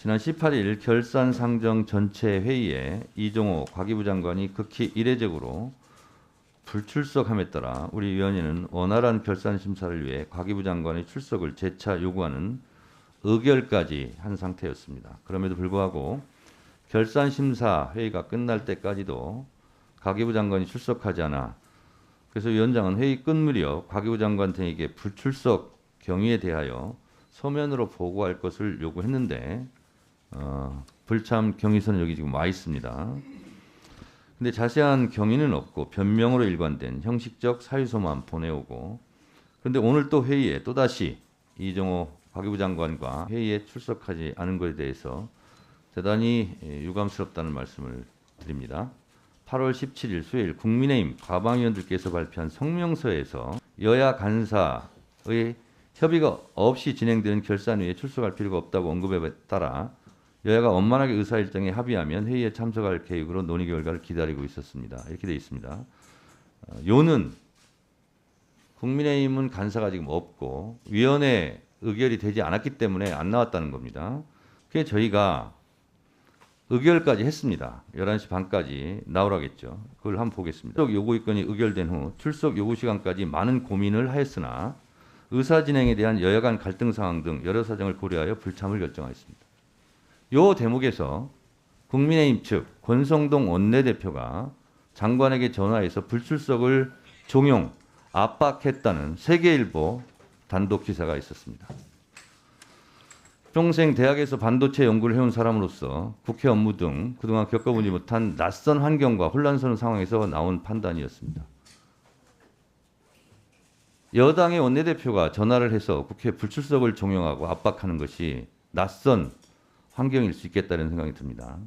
지난 18일 결산상정 전체 회의에 이종호 과기부 장관이 극히 이례적으로 불출석함에 따라 우리 위원회는 원활한 결산 심사를 위해 과기부 장관의 출석을 재차 요구하는 의결까지 한 상태였습니다. 그럼에도 불구하고 결산 심사 회의가 끝날 때까지도 과기부 장관이 출석하지 않아 그래서 위원장은 회의 끝 무렵 과기부 장관 등에게 불출석 경위에 대하여 서면으로 보고할 것을 요구했는데 불참 경위서는 여기 지금 와 있습니다. 근데 자세한 경위는 없고 변명으로 일관된 형식적 사유서만 보내오고 그런데 오늘 또 회의에 또다시 이종호 과기부 장관과 회의에 출석하지 않은 것에 대해서 대단히 유감스럽다는 말씀을 드립니다. 8월 17일 수요일 국민의힘 과방위원들께서 발표한 성명서에서 여야 간사의 협의가 없이 진행되는 결산회의에 출석할 필요가 없다고 언급에 따라 여야가 원만하게 의사일정에 합의하면 회의에 참석할 계획으로 논의 결과를 기다리고 있었습니다. 이렇게 되어 있습니다. 요는 국민의힘은 간사가 지금 없고 위원회 의결이 되지 않았기 때문에 안 나왔다는 겁니다. 그게 저희가 의결까지 했습니다. 11시 반까지 나오라겠죠. 그걸 한번 보겠습니다. 출석 요구 의견이 의결된 후 출석 요구 시간까지 많은 고민을 하였으나 의사 진행에 대한 여야 간 갈등 상황 등 여러 사정을 고려하여 불참을 결정하였습니다. 요 대목에서 국민의힘 측 권성동 원내대표가 장관에게 전화해서 불출석을 종용, 압박했다는 세계일보 단독 기사가 있었습니다. 평생 대학에서 반도체 연구를 해온 사람으로서 국회 업무 등 그동안 겪어보지 못한 낯선 환경과 혼란스러운 상황에서 나온 판단이었습니다. 여당의 원내대표가 전화를 해서 국회 불출석을 종용하고 압박하는 것이 낯선 환경일 수 있겠다는 생각이 듭니다.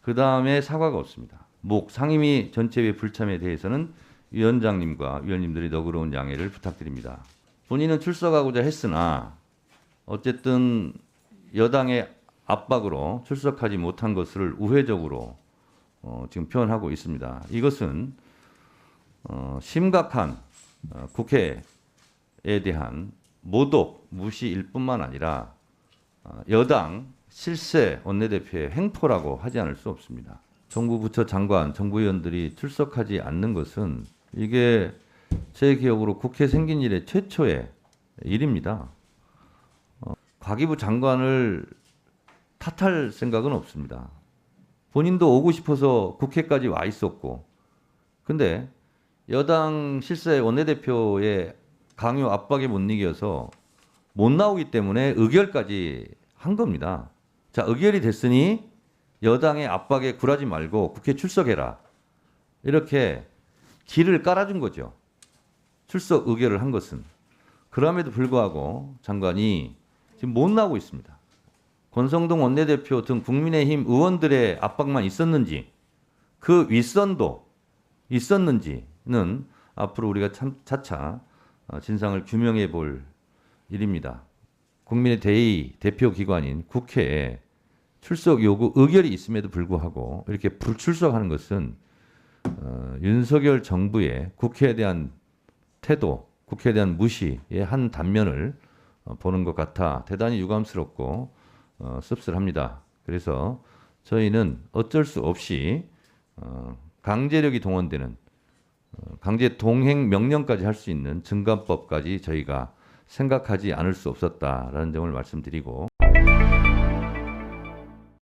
그 다음에 사과가 없습니다. 상임위 전체회 불참에 대해서는 위원장님과 위원님들이 너그러운 양해를 부탁드립니다. 본인은 출석하고자 했으나 어쨌든 여당의 압박으로 출석하지 못한 것을 우회적으로 지금 표현하고 있습니다. 이것은 심각한 국회에 대한 모독, 무시일 뿐만 아니라 여당 실세 원내대표의 횡포라고 하지 않을 수 없습니다. 정부 부처 장관, 정부위원들이 출석하지 않는 것은 이게 제 기억으로 국회 생긴 이래 최초의 일입니다. 과기부 장관을 탓할 생각은 없습니다. 본인도 오고 싶어서 국회까지 와 있었고 근데 여당 실세 원내대표의 강요 압박에 못 이겨서 못 나오기 때문에 의결까지 한 겁니다. 자, 의결이 됐으니 여당의 압박에 굴하지 말고 국회 출석해라. 이렇게 길을 깔아준 거죠. 출석 의결을 한 것은. 그럼에도 불구하고 장관이 지금 못 나오고 있습니다. 권성동 원내대표 등 국민의힘 의원들의 압박만 있었는지 그 윗선도 있었는지는 앞으로 우리가 차차 진상을 규명해 볼 일입니다. 국민의 대표기관인 국회에 출석 요구 의결이 있음에도 불구하고 이렇게 불출석하는 것은 윤석열 정부의 국회에 대한 태도, 국회에 대한 무시의 한 단면을 보는 것 같아 대단히 유감스럽고 씁쓸합니다. 그래서 저희는 어쩔 수 없이 강제력이 동원되는 강제 동행 명령까지 할 수 있는 증감법까지 저희가 생각하지 않을 수 없었다라는 점을 말씀드리고